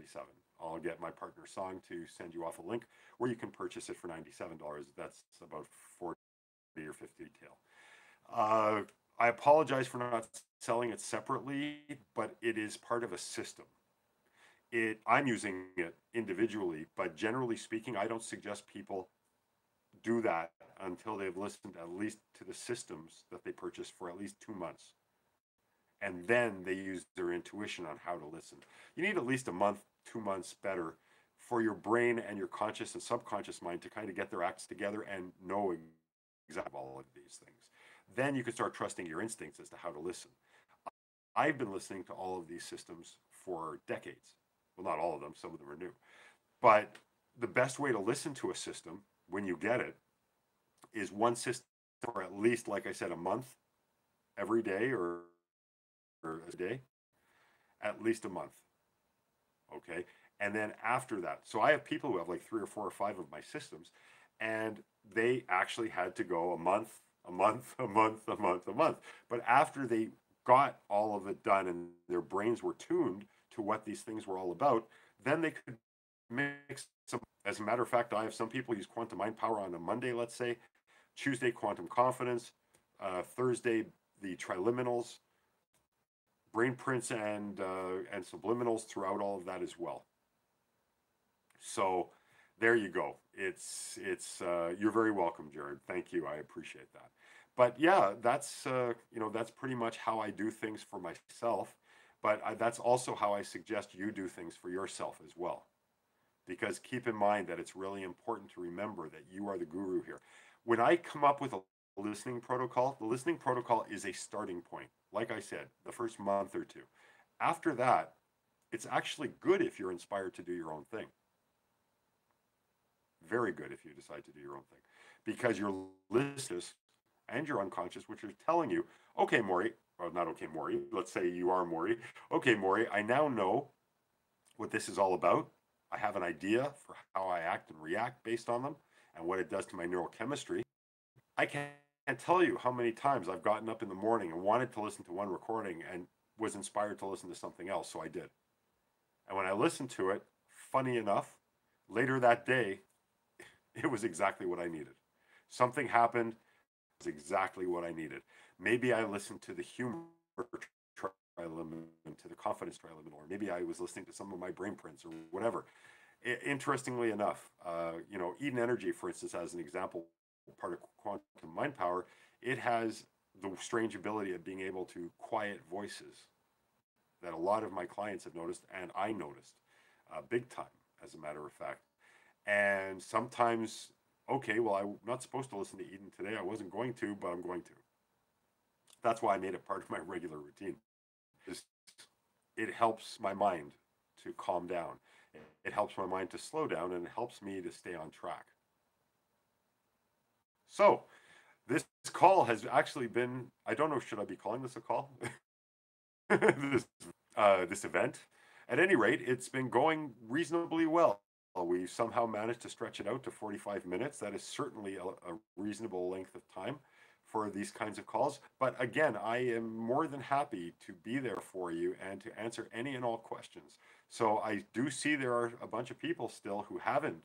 I'll get my partner Song to send you off a link where you can purchase it for $97. That's about 40 or 50 retail. I apologize for not selling it separately, but it is part of a system. I'm using it individually, but generally speaking, I don't suggest people do that until they've listened at least to the systems that they purchased for at least 2 months. And then they use their intuition on how to listen. You need at least a month, 2 months better for your brain and your conscious and subconscious mind to kind of get their acts together and know exactly all of these things. Then you can start trusting your instincts as to how to listen. I've been listening to all of these systems for decades. Well, not all of them, some of them are new. But the best way to listen to a system when you get it is one system for at least, like I said, a month, every day or a day, at least a month. Okay. And then after that, so I have people who have like 3 or 4 or 5 of my systems, and they actually had to go a month, a month, a month, a month, a month. But after they got all of it done and their brains were tuned to what these things were all about, then they could mix some. As a matter of fact, I have some people use Quantum Mind Power on a Monday, let's say, Tuesday, Quantum Confidence, Thursday, the Triliminals, brain prints and subliminals throughout all of that as well. So there you go. It's you're very welcome, Jared. Thank you. I appreciate that. But yeah, that's that's pretty much how I do things for myself. But that's also how I suggest you do things for yourself as well. Because keep in mind that it's really important to remember that you are the guru here. When I come up with a listening protocol, the listening protocol is a starting point. Like I said, the first month or two. After that, it's actually good if you're inspired to do your own thing. Very good if you decide to do your own thing. Because your listeners and your unconscious, which are telling you, okay, Morry, well, not okay, Morry, let's say you are Morry. Okay, Morry, I now know what this is all about. I have an idea for how I act and react based on them and what it does to my neurochemistry. I can't tell you how many times I've gotten up in the morning and wanted to listen to one recording and was inspired to listen to something else, so I did. And when I listened to it, funny enough, later that day, it was exactly what I needed. Something happened, it was exactly what I needed. Maybe I listened to the humor trilemma, to the confidence trilemma, or maybe I was listening to some of my brain prints or whatever. Interestingly enough, Eden Energy, for instance, as an example, part of Quantum Mind Power, it has the strange ability of being able to quiet voices that a lot of my clients have noticed, and I noticed big time, as a matter of fact. And sometimes Okay, well, I'm not supposed to listen to Eden today. I wasn't going to, but I'm going to. That's why I made it part of my regular routine. Is it helps my mind to calm down. It helps my mind to slow down, and it helps me to stay on track. So, this call has actually been, I don't know, should I be calling this a call? this, this event. At any rate, it's been going reasonably well. We somehow managed to stretch it out to 45 minutes. That is certainly a reasonable length of time for these kinds of calls. But again, I am more than happy to be there for you and to answer any and all questions. So I do see there are a bunch of people still who haven't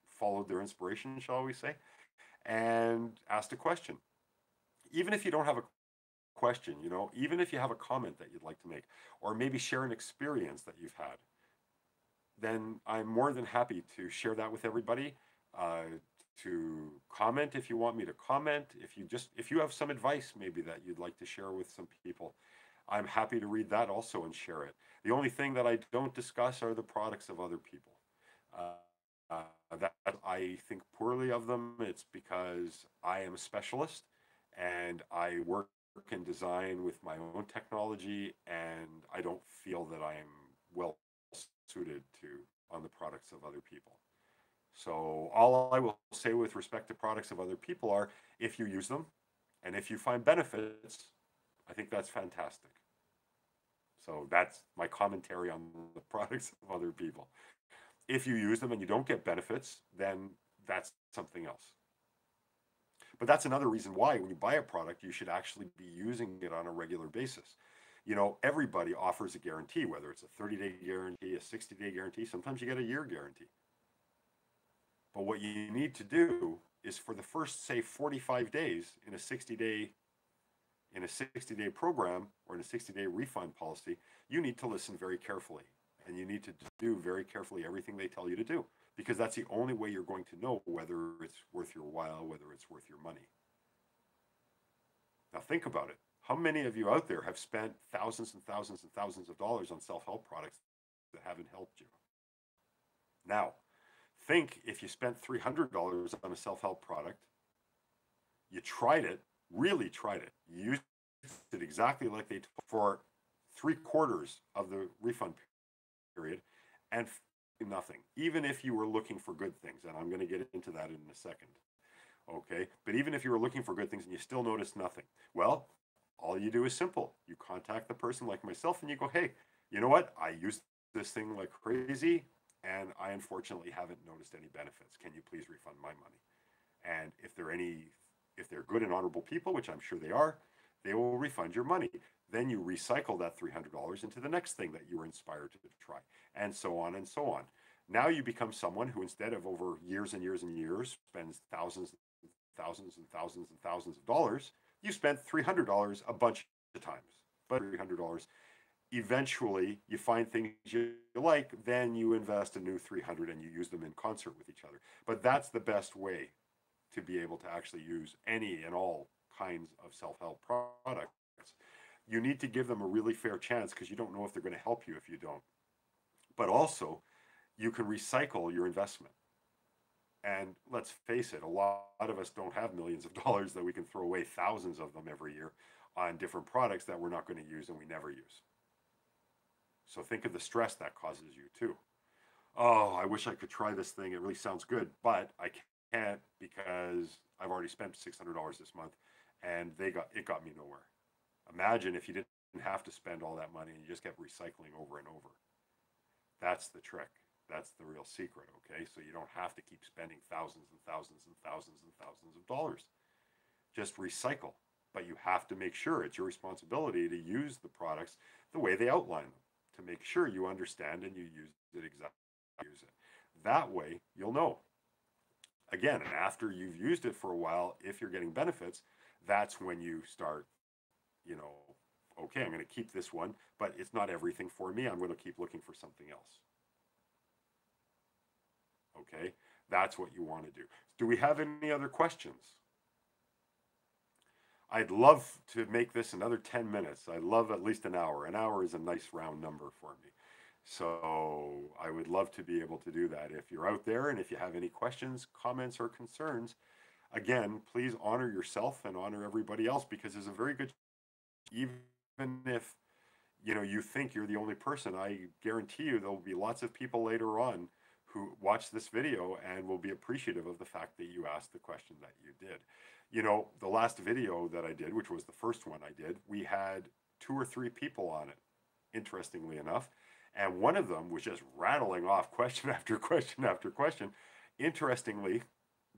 followed their inspiration, shall we say, and asked a question. Even if you don't have a question, you know, even if you have a comment that you'd like to make, or maybe share an experience that you've had, then I'm more than happy to share that with everybody. To comment if you want me to comment. If you have some advice maybe that you'd like to share with some people, I'm happy to read that also and share it. The only thing that I don't discuss are the products of other people. That I think poorly of them. It's because I am a specialist and I work and design with my own technology, and I don't feel that I am well suited to on the products of other people. So all I will say with respect to products of other people are, if you use them and if you find benefits, I think that's fantastic. So that's my commentary on the products of other people. If you use them and you don't get benefits, then that's something else. But that's another reason why when you buy a product, you should actually be using it on a regular basis. You know, everybody offers a guarantee, whether it's a 30-day guarantee, a 60-day guarantee, sometimes you get a year guarantee. But what you need to do is for the first, say, 45 days in a 60-day program or in a 60-day refund policy, you need to listen very carefully. And you need to do very carefully everything they tell you to do, because that's the only way you're going to know whether it's worth your while, whether it's worth your money. Now think about it. How many of you out there have spent thousands and thousands and thousands of dollars on self-help products that haven't helped you? Now, think if you spent $300 on a self-help product, you tried it, really tried it, you used it exactly like they told for 3/4 of the refund period, and nothing, even if you were looking for good things. And I'm going to get into that in a second. Okay, but even if you were looking for good things and you still notice nothing, well, all you do is simple. You contact the person like myself and you go, hey, you know what? I used this thing like crazy and I unfortunately haven't noticed any benefits. Can you please refund my money? And if they're good and honorable people, which I'm sure they are, they will refund your money. Then you recycle that $300 into the next thing that you were inspired to try, and so on and so on. Now you become someone who, instead of over years and years and years, spends thousands and thousands and thousands and thousands of dollars. You spent $300 a bunch of times, but $300. Eventually, you find things you like, then you invest a new 300 and you use them in concert with each other. But that's the best way to be able to actually use any and all kinds of self-help products. You need to give them a really fair chance, because you don't know if they're going to help you if you don't. But also, you can recycle your investment. And let's face it, a lot of us don't have millions of dollars that we can throw away thousands of them every year on different products that we're not going to use and we never use. So think of the stress that causes you too. Oh, I wish I could try this thing. It really sounds good, but I can't because I've already spent $600 this month and it got me nowhere. Imagine if you didn't have to spend all that money and you just kept recycling over and over. That's the trick. That's the real secret, okay? So you don't have to keep spending thousands and thousands and thousands and thousands of dollars. Just recycle. But you have to make sure it's your responsibility to use the products the way they outline them, to make sure you understand and you use it exactly. Use it. That way, you'll know. Again, and after you've used it for a while, if you're getting benefits, that's when you start, you know, okay, I'm going to keep this one, but it's not everything for me. I'm going to keep looking for something else. Okay, that's what you want to do. Do we have any other questions? I'd love to make this another 10 minutes. I love at least an hour. An hour is a nice round number for me. So I would love to be able to do that. If you're out there and if you have any questions, comments, or concerns, again, please honor yourself and honor everybody else, because there's a very good, even if you think you're the only person, I guarantee you there will be lots of people later on who watch this video and will be appreciative of the fact that you asked the question that you did. The last video that I did, which was the first one I did, we had 2 or 3 people on it, interestingly enough. And one of them was just rattling off question after question after question. Interestingly,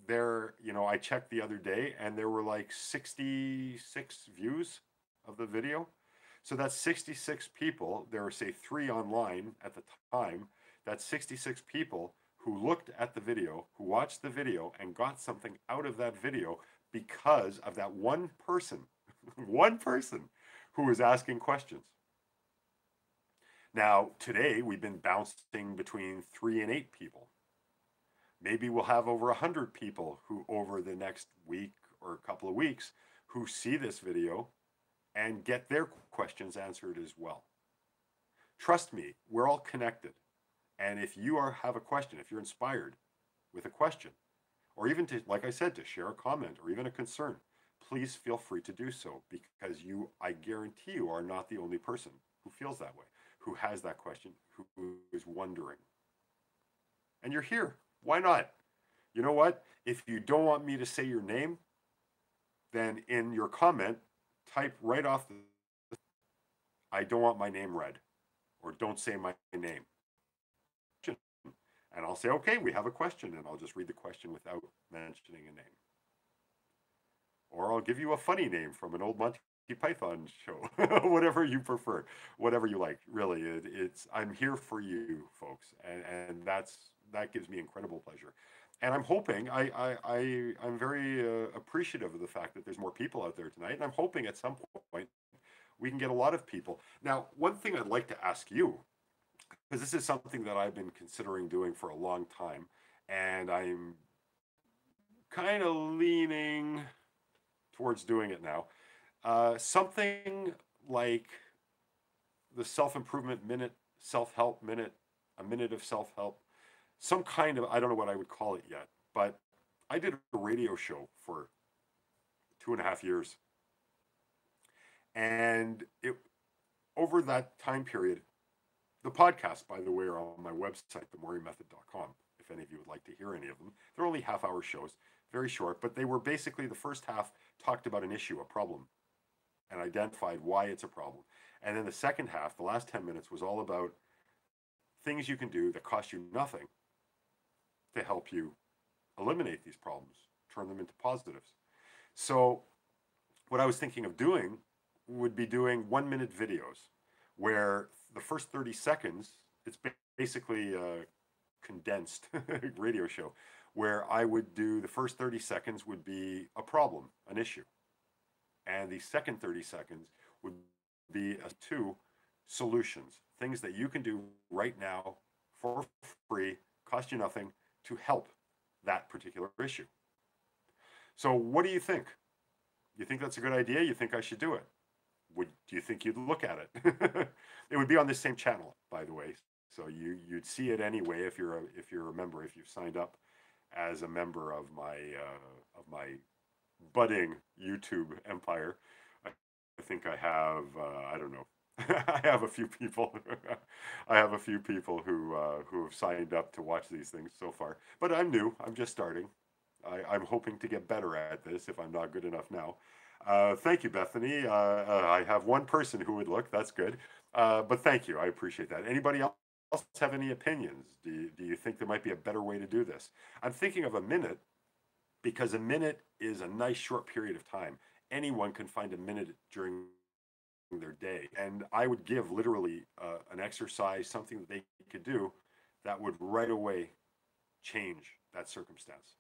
I checked the other day and there were like 66 views of the video. So that's 66 people. There were, say, 3 online at the time. That's 66 people who looked at the video, who watched the video, and got something out of that video because of that one person, one person who was asking questions. Now, today we've been bouncing between 3 and 8 people. Maybe we'll have over 100 people who, over the next week or a couple of weeks, who see this video and get their questions answered as well. Trust me, we're all connected. And if you have a question, if you're inspired with a question, or even to, like I said, to share a comment or even a concern, please feel free to do so, because I guarantee you, are not the only person who feels that way, who has that question, who is wondering. And you're here. Why not? You know what? If you don't want me to say your name, then in your comment, type right off I don't want my name read, or don't say my name. And I'll say, okay, we have a question, and I'll just read the question without mentioning a name. Or I'll give you a funny name from an old Monty Python show, whatever you prefer, whatever you like. Really, I'm here for you, folks, and that gives me incredible pleasure. And I'm hoping, I'm very appreciative of the fact that there's more people out there tonight, and I'm hoping at some point we can get a lot of people. Now, one thing I'd like to ask you, because this is something that I've been considering doing for a long time, and I'm kind of leaning towards doing it now. Something like the self-improvement minute, self-help minute, a minute of self-help, some kind of, I don't know what I would call it yet, but I did a radio show for 2.5 years. And over that time period, the podcasts, by the way, are on my website, themorrymethod.com, if any of you would like to hear any of them. They're only half-hour shows, very short, but they were basically, the first half talked about an issue, a problem, and identified why it's a problem. And then the second half, the last 10 minutes, was all about things you can do that cost you nothing to help you eliminate these problems, turn them into positives. So what I was thinking of doing would be doing 1-minute videos where the first 30 seconds, it's basically a condensed radio show, where I would do, the first 30 seconds would be a problem, an issue. And the second 30 seconds would be 2 solutions, things that you can do right now for free, cost you nothing, to help that particular issue. So what do you think? You think that's a good idea? You think I should do it? Do you think you'd look at it? It would be on the same channel, by the way. So you'd see it anyway if you're a member, if you've signed up as a member of my budding YouTube empire. I think I have I don't know. I have a few people. I have a few people who have signed up to watch these things so far. But I'm new. I'm just starting. I'm hoping to get better at this if I'm not good enough now. Thank you, Bethany. I have one person who would look. That's good. But thank you. I appreciate that. Anybody else have any opinions? Do you think there might be a better way to do this? I'm thinking of a minute, because a minute is a nice short period of time. Anyone can find a minute during their day. And I would give literally an exercise, something that they could do that would right away change that circumstance.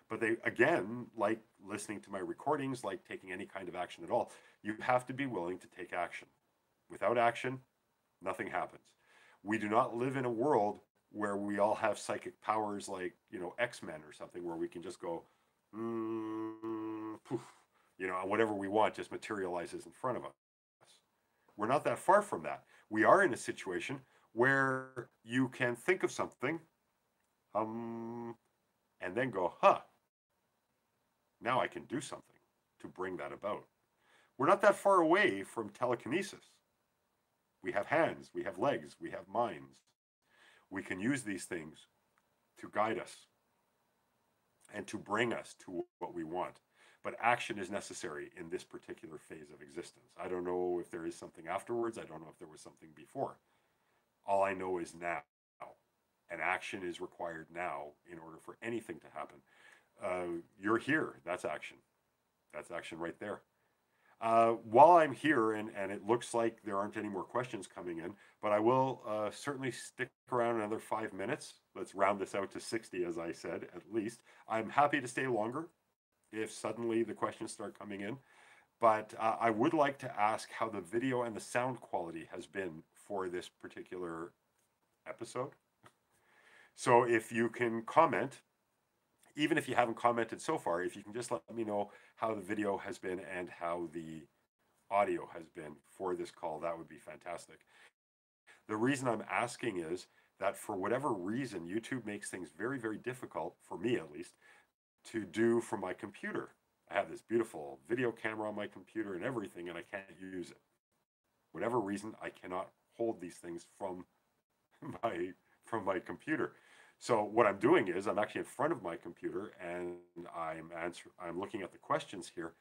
But they, again, like listening to my recordings, like taking any kind of action at all, you have to be willing to take action. Without action, nothing happens. We do not live in a world where we all have psychic powers like, X-Men or something, where we can just go, poof, whatever we want just materializes in front of us. We're not that far from that. We are in a situation where you can think of something, and then go, huh, now I can do something to bring that about. We're not that far away from telekinesis. We have hands, we have legs, we have minds. We can use these things to guide us and to bring us to what we want. But action is necessary in this particular phase of existence. I don't know if there is something afterwards. I don't know if there was something before. All I know is now. And action is required now in order for anything to happen. You're here. That's action. That's action right there. While I'm here, and it looks like there aren't any more questions coming in, but I will certainly stick around another 5 minutes. Let's round this out to 60, as I said, at least. I'm happy to stay longer if suddenly the questions start coming in. But I would like to ask how the video and the sound quality has been for this particular episode. So if you can comment, even if you haven't commented so far, if you can just let me know how the video has been and how the audio has been for this call, that would be fantastic. The reason I'm asking is that for whatever reason, YouTube makes things very, very difficult, for me at least, to do from my computer. I have this beautiful video camera on my computer and everything, and I can't use it. Whatever reason, I cannot hold these things from my computer. So what I'm doing is I'm actually in front of my computer and I'm looking at the questions here,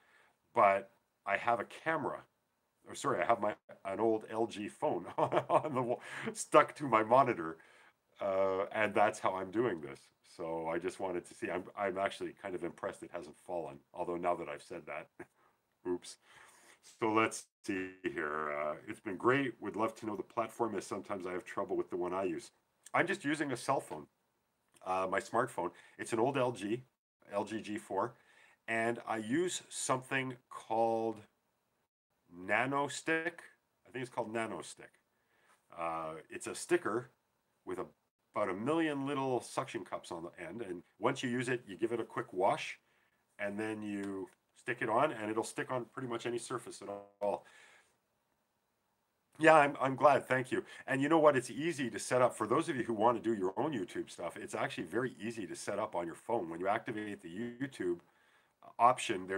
but I have a camera. Or sorry, I have an old LG phone on the wall, stuck to my monitor, and that's how I'm doing this. So I just wanted to see. I'm actually kind of impressed it hasn't fallen. Although now that I've said that, oops. So let's see here. It's been great. Would love to know the platform, as sometimes I have trouble with the one I use. I'm just using a cell phone. My smartphone. It's an old LG G4, and I use something called Nano Stick. I think it's called Nano Stick. It's a sticker with about a million little suction cups on the end, and once you use it, you give it a quick wash, and then you stick it on, and it'll stick on pretty much any surface at all. Yeah, I'm glad. Thank you. And you know what? It's easy to set up. For those of you who want to do your own YouTube stuff, it's actually very easy to set up on your phone. When you activate the YouTube option,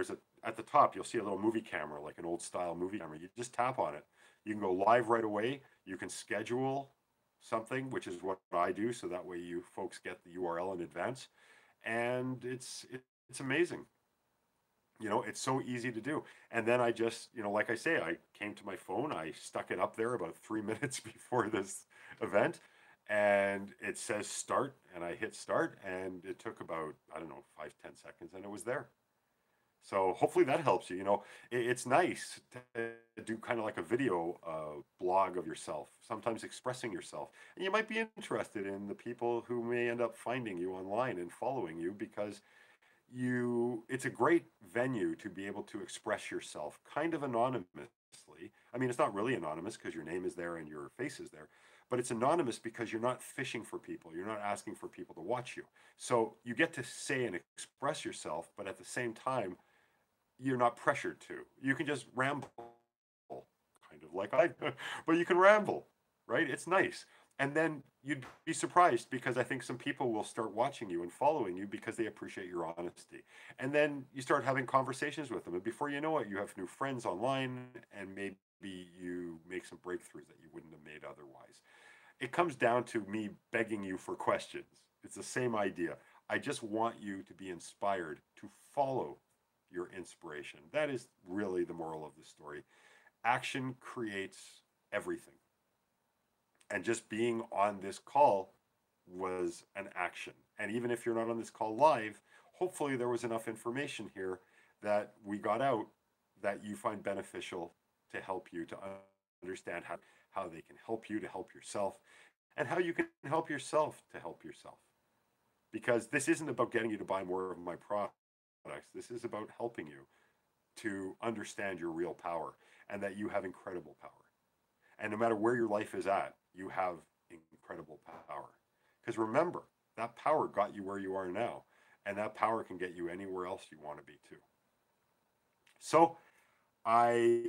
at the top, you'll see a little movie camera, like an old style movie camera. You just tap on it. You can go live right away. You can schedule something, which is what I do, so that way you folks get the URL in advance. And it's amazing. You know, it's so easy to do. And then I just, like I say, I came to my phone, I stuck it up there about 3 minutes before this event, and it says start, and I hit start, and it took about, I don't know, 5-10 seconds, and it was there. So hopefully that helps you. It's nice to do kind of like a video blog of yourself, sometimes expressing yourself. And you might be interested in the people who may end up finding you online and following you, because it's a great venue to be able to express yourself kind of anonymously. I mean, it's not really anonymous because your name is there and your face is there, but it's anonymous because you're not fishing for people. You're not asking for people to watch you. So you get to say and express yourself, but at the same time, you're not pressured to. You can just ramble, kind of like but you can ramble, right? It's nice. And then you'd be surprised, because I think some people will start watching you and following you because they appreciate your honesty. And then you start having conversations with them. And before you know it, you have new friends online, and maybe you make some breakthroughs that you wouldn't have made otherwise. It comes down to me begging you for questions. It's the same idea. I just want you to be inspired to follow your inspiration. That is really the moral of the story. Action creates everything. And just being on this call was an action. And even if you're not on this call live, hopefully there was enough information here that we got out that you find beneficial to help you to understand how they can help you to help yourself, and how you can help yourself to help yourself. Because this isn't about getting you to buy more of my products. This is about helping you to understand your real power, and that you have incredible power. And no matter where your life is at, you have incredible power. Because remember, that power got you where you are now, and that power can get you anywhere else you want to be too. So I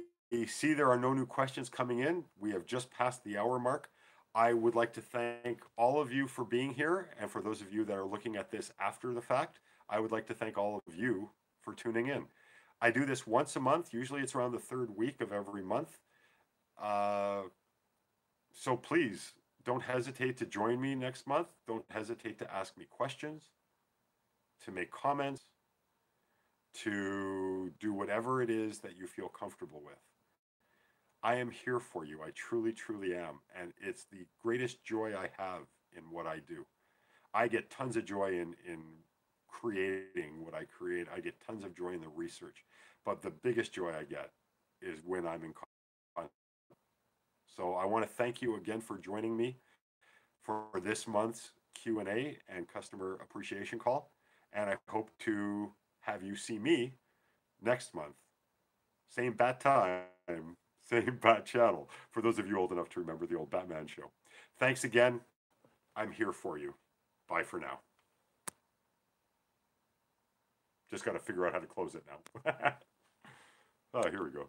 see there are no new questions coming in. We have just passed the hour mark. I would like to thank all of you for being here. And for those of you that are looking at this after the fact, I would like to thank all of you for tuning in. I do this once a month. Usually it's around the third week of every month. Uh, so please don't hesitate to join me next month. Don't hesitate to ask me questions, to make comments, to do whatever it is that you feel comfortable with. I am here for you. I truly, truly am. And it's the greatest joy I have in what I do. I get tons of joy in creating what I create. I get tons of joy in the research. But the biggest joy I get is when I'm in contact. So I want to thank you again for joining me for this month's Q&A and customer appreciation call. And I hope to have you see me next month. Same bat time, same bat channel. For those of you old enough to remember the old Batman show. Thanks again. I'm here for you. Bye for now. Just got to figure out how to close it now. Oh, here we go.